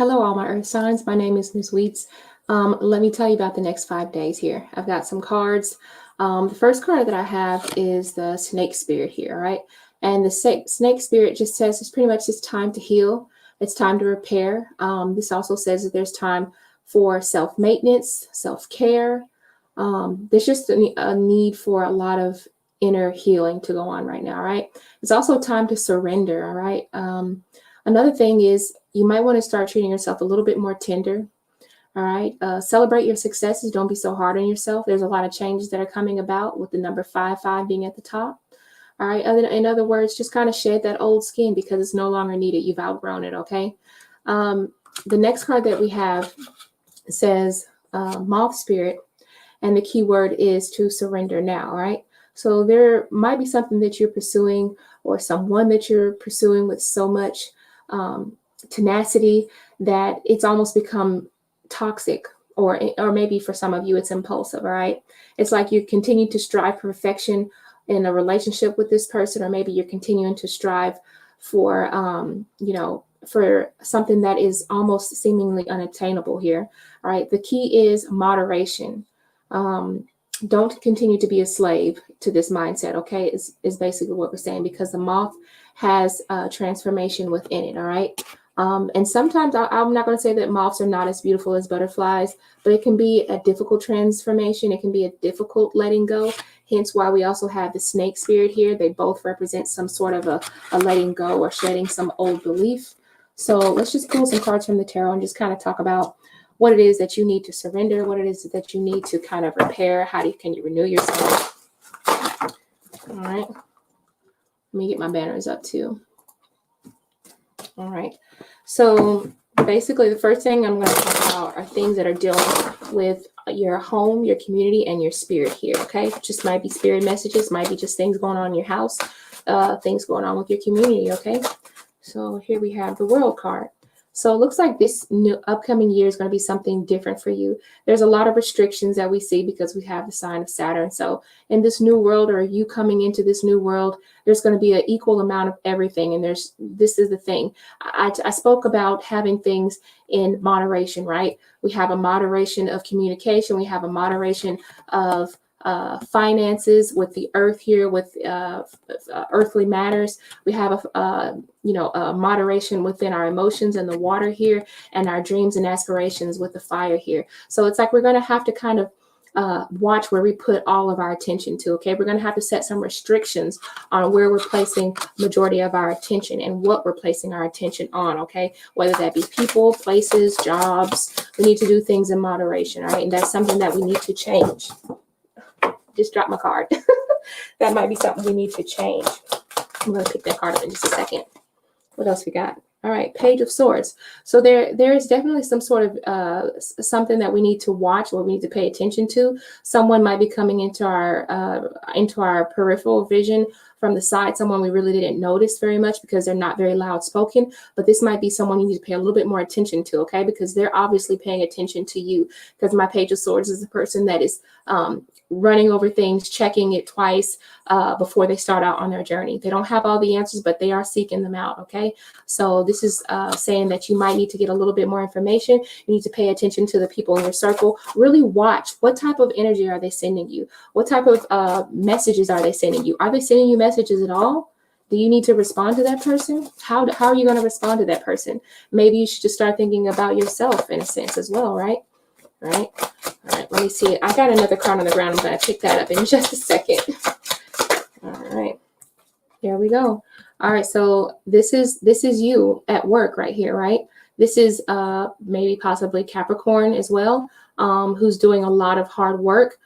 Hello, all my earth signs. My name is Ms. Weeds. Let me tell you about the next 5 days here. I've got some cards. The first card that I have is the snake spirit here, right? And the snake spirit just says it's pretty much it's time to heal. It's time to repair. This also says that there's time for self-maintenance, self-care. There's just a need for a lot of inner healing to go on right now, right? It's also time to surrender, all right? Another thing is you might want to start treating yourself a little bit more tender. All right. Celebrate your successes. Don't be so hard on yourself. There's a lot of changes that are coming about with the number 5 being at the top. All right. In other words, just kind of shed that old skin because it's no longer needed. You've outgrown it. Okay. The next card that we have says moth spirit. And the key word is to surrender now. All right. So there might be something that you're pursuing or someone that you're pursuing with so much tenacity that it's almost become toxic, or maybe for some of you it's impulsive. All right, it's like you continue to strive for perfection in a relationship with this person, or maybe you're continuing to strive for for something that is almost seemingly unattainable here. All right, the key is moderation. Don't continue to be a slave to this mindset. Okay, is basically what we're saying, because the moth has transformation within it. All right. And sometimes I'm not going to say that moths are not as beautiful as butterflies, but it can be a difficult transformation. It can be a difficult letting go. Hence why we also have the snake spirit here. They both represent some sort of a letting go or shedding some old belief. So let's just pull some cards from the tarot and just kind of talk about what it is that you need to surrender, what it is that you need to kind of repair. Can you renew yourself? All right. Let me get my banners up too. All right. So basically, the first thing I'm going to talk about are things that are dealing with your home, your community, and your spirit here. Okay. Just might be spirit messages, might be just things going on in your house, things going on with your community. Okay. So here we have the World card. So it looks like this new upcoming year is going to be something different for you. There's a lot of restrictions that we see because we have the sign of Saturn. So in this new world, or you coming into this new world, there's going to be an equal amount of everything. And this is the thing. I spoke about having things in moderation, right? We have a moderation of communication. We have a moderation of finances with the earth here, with earthly matters. We have a moderation within our emotions and the water here, and our dreams and aspirations with the fire here. So it's like we're going to have to kind of watch where we put all of our attention to. Okay, we're going to have to set some restrictions on where we're placing majority of our attention and what we're placing our attention on. Okay, whether that be people, places, jobs, we need to do things in moderation. All right, and that's something that we need to change. Just dropped my card. That might be something we need to change. I'm going to pick that card up in just a second. What else we got? All right, Page of Swords. So there is definitely some sort of something that we need to watch, or we need to pay attention to. Someone might be coming into our peripheral vision from the side, someone we really didn't notice very much because they're not very loud spoken, but this might be someone you need to pay a little bit more attention to, okay? Because they're obviously paying attention to you, because my Page of Swords is the person that is running over things, checking it twice before they start out on their journey. They don't have all the answers, but they are seeking them out, okay? So this is saying that you might need to get a little bit more information. You need to pay attention to the people in your circle. Really watch what type of energy are they sending you? What type of messages are they sending you? Are they sending you messages at all? Do you need to respond to that person? How are you going to respond to that person? Maybe you should just start thinking about yourself in a sense as well, right? All right. All right, let me see. I got another card on the ground. I'm going to pick that up in just a second. All right. There we go. All right, so this is you at work right here, right? This is maybe possibly Capricorn as well, who's doing a lot of hard work.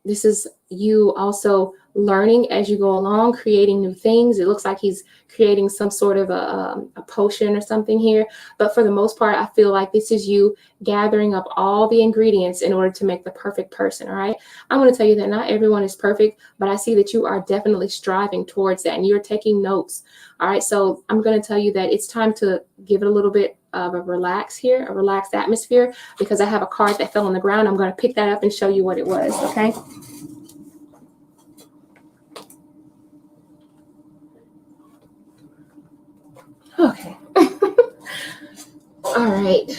This is you also learning as you go along, creating new things. It looks like he's creating some sort of a potion or something here. But for the most part, I feel like this is you gathering up all the ingredients in order to make the perfect person, all right? I'm going to tell you that not everyone is perfect, but I see that you are definitely striving towards that, and you're taking notes, all right? So I'm going to tell you that it's time to give it a little bit of a relaxed atmosphere, because I have a card that fell on the ground. I'm going to pick that up and show you what it was, okay? Okay. All right.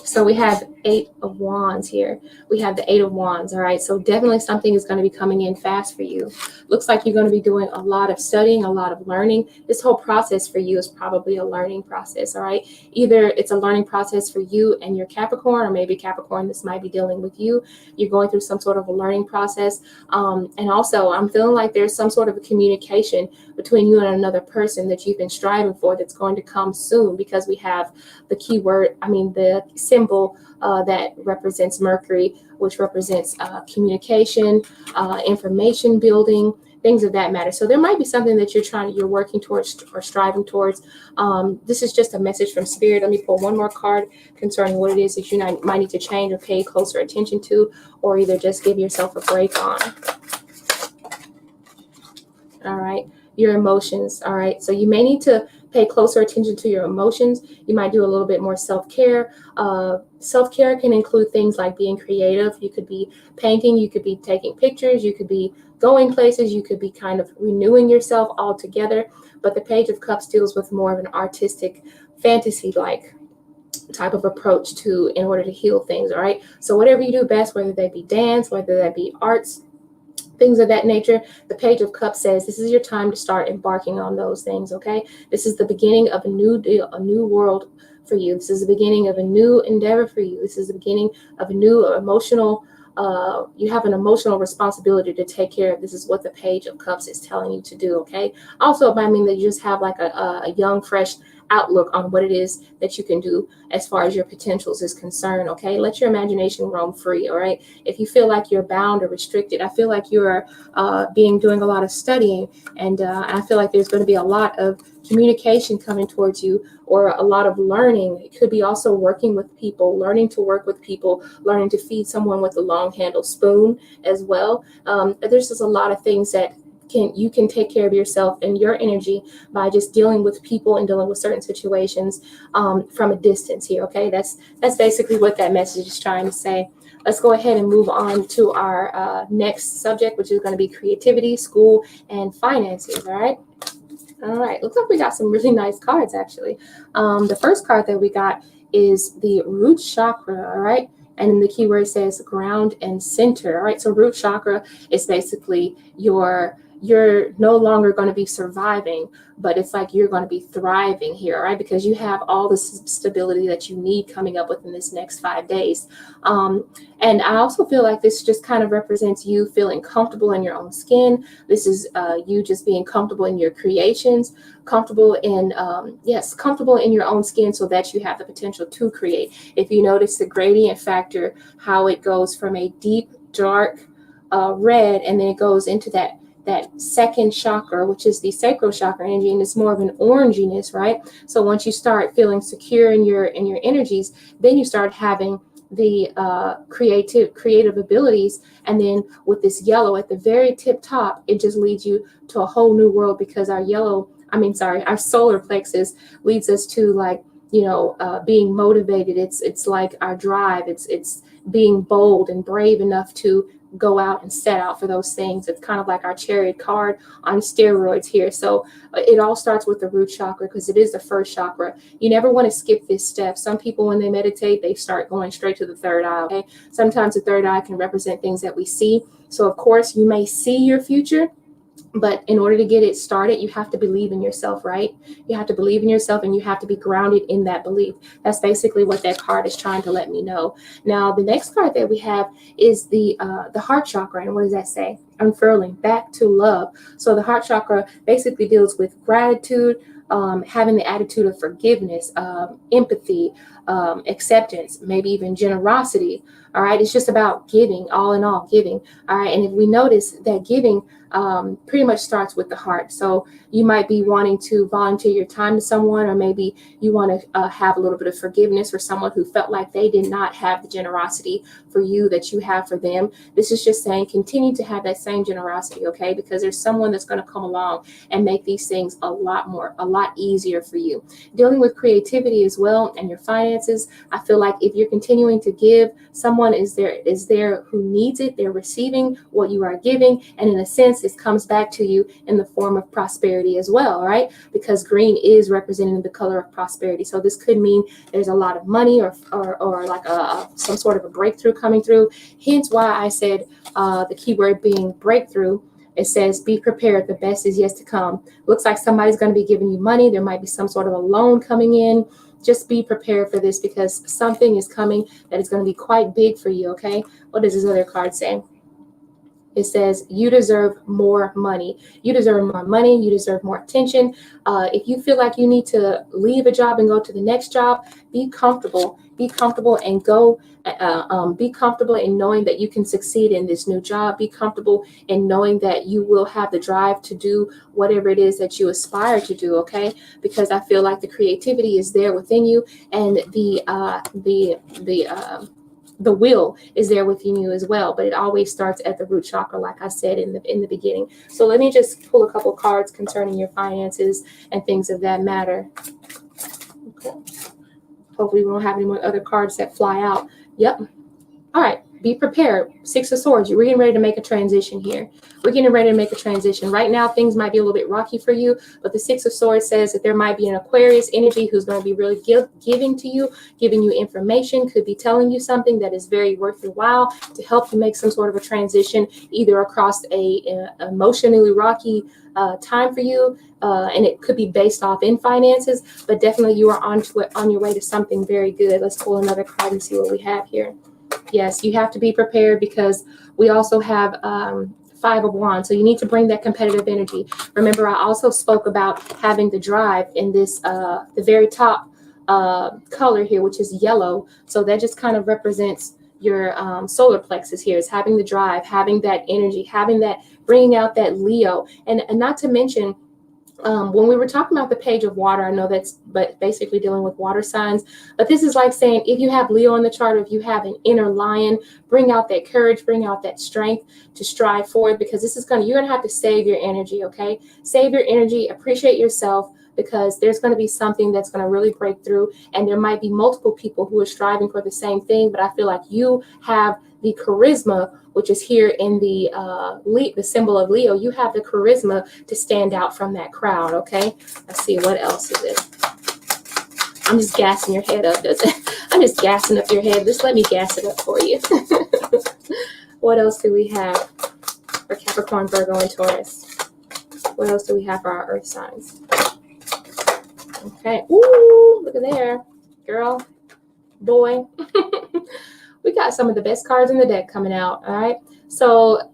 So we have 8 of Wands here. We have the 8 of Wands. All right. So definitely something is going to be coming in fast for you. Looks like you're going to be doing a lot of studying, a lot of learning. This whole process for you is probably a learning process. All right. Either it's a learning process for you and your Capricorn, or maybe Capricorn, this might be dealing with you. You're going through some sort of a learning process. And also, I'm feeling like there's some sort of a communication between you and another person that you've been striving for that's going to come soon, because we have the keyword, the symbol that represents Mercury, which represents communication, information building, things of that matter. So there might be something that you're working towards or striving towards. This is just a message from Spirit. Let me pull one more card concerning what it is that you might need to change or pay closer attention to, or either just give yourself a break on. All right. Your emotions. All right. So you may need to pay closer attention to your emotions. You might do a little bit more self-care. Self-care can include things like being creative. You could be painting. You could be taking pictures. You could be going places. You could be kind of renewing yourself altogether. But the Page of Cups deals with more of an artistic, fantasy-like type of approach in order to heal things. All right. So whatever you do best, whether that be dance, whether that be arts, things of that nature, the Page of Cups says this is your time to start embarking on those things. Okay, this is the beginning of a new deal, a new world for you. This is the beginning of a new endeavor for you. This is the beginning of a new emotional you have an emotional responsibility to take care of. This is what the Page of Cups is telling you to do. Okay, also it might mean that you just have like a young, fresh outlook on what it is that you can do as far as your potentials is concerned. Okay, let your imagination roam free. All right, if you feel like you're bound or restricted, I feel like you're doing a lot of studying, and I feel like there's going to be a lot of communication coming towards you, or a lot of learning. It could be also working with people, learning to work with people, learning to feed someone with a long handled spoon as well. There's just a lot of things that you can take care of yourself and your energy by just dealing with people and dealing with certain situations from a distance here. Okay, that's basically what that message is trying to say. Let's go ahead and move on to our next subject, which is going to be creativity, school, and finances. All right, looks like we got some really nice cards, actually. The first card that we got is the root chakra. All right, and the keyword says ground and center. All right, so root chakra is basically you're no longer going to be surviving, but it's like you're going to be thriving here, right? Because you have all the stability that you need coming up within this next 5 days. And I also feel like this just kind of represents you feeling comfortable in your own skin. This is you just being comfortable in your creations, comfortable in your own skin, so that you have the potential to create. If you notice the gradient factor, how it goes from a deep, dark red, and then it goes into that second chakra, which is the sacral chakra energy, and it's more of an oranginess, right? So once you start feeling secure in your energies, then you start having the creative abilities, and then with this yellow at the very tip top, it just leads you to a whole new world, because our solar plexus leads us to, like, being motivated. It's like our drive. It's being bold and brave enough to go out and set out for those things. It's kind of like our Chariot card on steroids here. So it all starts with the root chakra, because it is the first chakra. You never want to skip this step. Some people, when they meditate, they start going straight to the third eye. Okay, sometimes the third eye can represent things that we see. So of course you may see your future, but in order to get it started, you have to believe in yourself, right? You have to believe in yourself, and you have to be grounded in that belief. That's basically what that card is trying to let me know. Now, the next card that we have is the heart chakra. And what does that say? Unfurling, back to love. So the heart chakra basically deals with gratitude, having the attitude of forgiveness, empathy, acceptance, maybe even generosity. All right, it's just about giving, all in all, giving. All right, and if we notice that giving pretty much starts with the heart. So you might be wanting to volunteer your time to someone, or maybe you want to have a little bit of forgiveness for someone who felt like they did not have the generosity for you that you have for them. This is just saying continue to have that same generosity, okay? Because there's someone that's going to come along and make these things a lot easier for you. Dealing with creativity as well and your finances. finances. I feel like if you're continuing to give, someone is there who needs it. They're receiving what you are giving, and in a sense, it comes back to you in the form of prosperity as well, right? Because green is representing the color of prosperity. So this could mean there's a lot of money or like some sort of a breakthrough coming through. Hence why I said the keyword being breakthrough. It says, be prepared. The best is yet to come. Looks like somebody's going to be giving you money. There might be some sort of a loan coming in. Just be prepared for this because something is coming that is going to be quite big for you, okay? What does this other card say? It says, you deserve more money. You deserve more money. You deserve more attention. If you feel like you need to leave a job and go to the next job, be comfortable. Be comfortable and go. Be comfortable in knowing that you can succeed in this new job. Be comfortable in knowing that you will have the drive to do whatever it is that you aspire to do, okay? Because I feel like the creativity is there within you, and the will is there within you as well, but it always starts at the root chakra, like I said in the beginning. So let me just pull a couple cards concerning your finances and things of that matter. Okay. Hopefully we don't have any more other cards that fly out. Yep. All right. Be prepared. Six of Swords. We're getting ready to make a transition here. We're getting ready to make a transition. Right now, things might be a little bit rocky for you, but the Six of Swords says that there might be an Aquarius energy who's going to be really giving to you, giving you information, could be telling you something that is very worth your while to help you make some sort of a transition, either across a emotionally rocky time for you, and it could be based off in finances, but definitely you are on your way to something very good. Let's pull another card and see what we have here. Yes, you have to be prepared because we also have Five of Wands. So you need to bring that competitive energy. Remember, I also spoke about having the drive in this, the very top color here, which is yellow. So that just kind of represents your solar plexus here. Is having the drive, having that energy, having that, bringing out that Leo. And not to mention, when we were talking about the Page of Water, I know that's but basically dealing with water signs, but this is like saying if you have Leo in the chart, or if you have an inner lion, bring out that courage, bring out that strength to strive forward, because this is you're gonna have to save your energy, okay? Save your energy, appreciate yourself, because there's going to be something that's going to really break through, and there might be multiple people who are striving for the same thing, but I feel like you have the charisma, which is here in the symbol of Leo. You have the charisma to stand out from that crowd, okay? Let's see, what else is it? I'm just gassing your head up, does it? I'm just gassing up your head. Just let me gas it up for you. What else do we have for Capricorn, Virgo, and Taurus? What else do we have for our earth signs? Okay. Ooh, look at there. Girl, boy. We got some of the best cards in the deck coming out. All right. So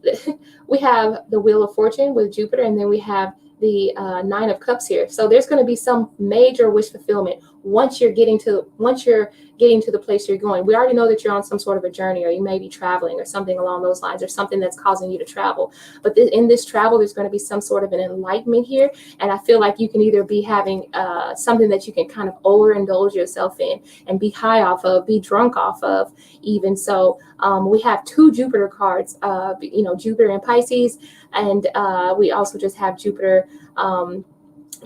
we have the Wheel of Fortune with Jupiter, and then we have the Nine of Cups here. So there's going to be some major wish fulfillment once you're getting to the place you're going. We already know that you're on some sort of a journey, or you may be traveling or something along those lines, or something that's causing you to travel. But in this travel, there's going to be some sort of an enlightenment here. And I feel like you can either be having something that you can kind of overindulge yourself in and be high off of, be drunk off of even. So we have two Jupiter cards, Jupiter and Pisces. And we also just have Jupiter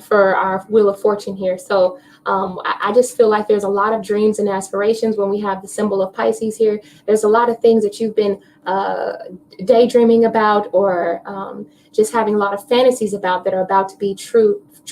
for our Wheel of Fortune here. So I just feel like there's a lot of dreams and aspirations when we have the symbol of Pisces here. There's a lot of things that you've been daydreaming about, or just having a lot of fantasies about that are about to be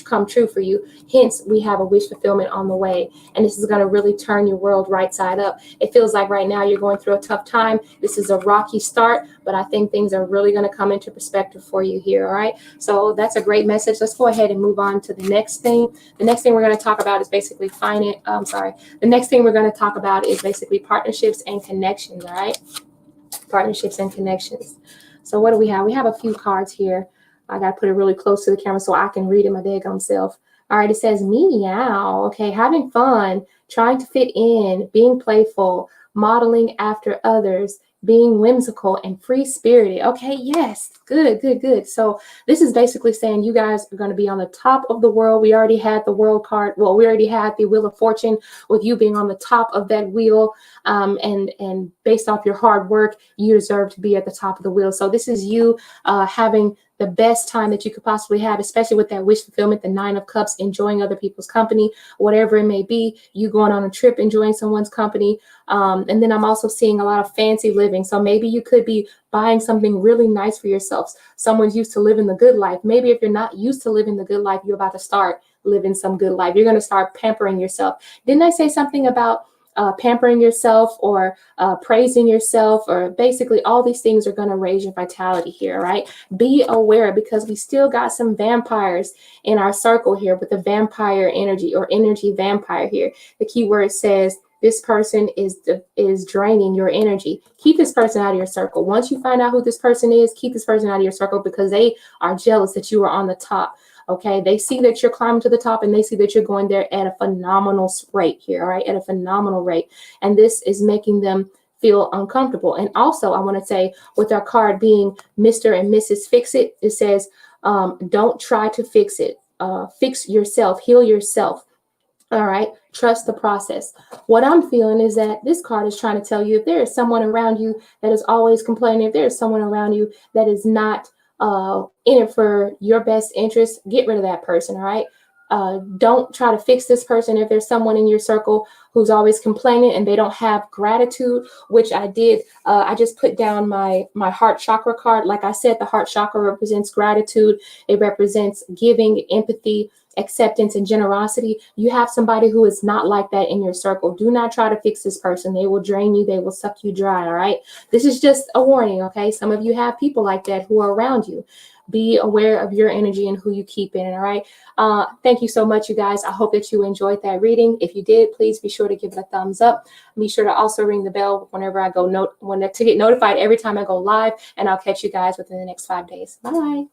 come true for you. Hence, we have a wish fulfillment on the way, and this is going to really turn your world right side up. It feels like right now you're going through a tough time. This is a rocky start, but I think things are really going to come into perspective for you here. All right, so that's a great message. Let's go ahead and move on to the next thing. The next thing we're going to talk about is basically the next thing we're going to talk about is basically partnerships and connections. All right, partnerships and connections. So what do we have? We have a few cards here. I got to put it really close to the camera so I can read it my daggone self. All right, it says meow. Okay, having fun, trying to fit in, being playful, modeling after others, being whimsical and free-spirited. Okay, yes, good, good, good. So this is basically saying you guys are going to be on the top of the world. We already had the world card. Well, we already had the Wheel of Fortune with you being on the top of that wheel. And based off your hard work, you deserve to be at the top of the wheel. So this is you having the best time that you could possibly have, especially with that wish fulfillment, the 9 of Cups, enjoying other people's company, whatever it may be, you going on a trip, enjoying someone's company. And then I'm also seeing a lot of fancy living. So maybe you could be buying something really nice for yourselves. Someone's used to living the good life. Maybe if you're not used to living the good life, you're about to start living some good life. You're going to start pampering yourself. Didn't I say something about pampering yourself or praising yourself, or basically all these things are going to raise your vitality here, right? Be aware, because we still got some vampires in our circle here with the vampire energy or energy vampire here. The key word says this person is draining your energy. Keep this person out of your circle. Once you find out who this person is, keep this person out of your circle, because they are jealous that you are on the top. Okay, they see that you're climbing to the top, and they see that you're going there at a phenomenal rate here, all right, at a phenomenal rate. And this is making them feel uncomfortable. And also, I want to say, with our card being Mr. and Mrs. Fix It, it says, don't try to fix it. Fix yourself, heal yourself. All right, trust the process. What I'm feeling is that this card is trying to tell you, if there is someone around you that is always complaining, if there is someone around you that is not in it for your best interest, get rid of that person. All right. Don't try to fix this person. If there's someone in your circle who's always complaining and they don't have gratitude, which I did, I just put down my heart chakra card. Like I said, the heart chakra represents gratitude. It represents giving, empathy, acceptance, and generosity. You have somebody who is not like that in your circle. Do not try to fix this person. They will drain you. They will suck you dry. All right. This is just a warning. Okay. Some of you have people like that who are around you. Be aware of your energy and who you keep in. All right. Thank you so much, you guys. I hope that you enjoyed that reading. If you did, please be sure to give it a thumbs up. Be sure to also ring the bell whenever I go to get notified every time I go live, and I'll catch you guys within the next 5 days. Bye.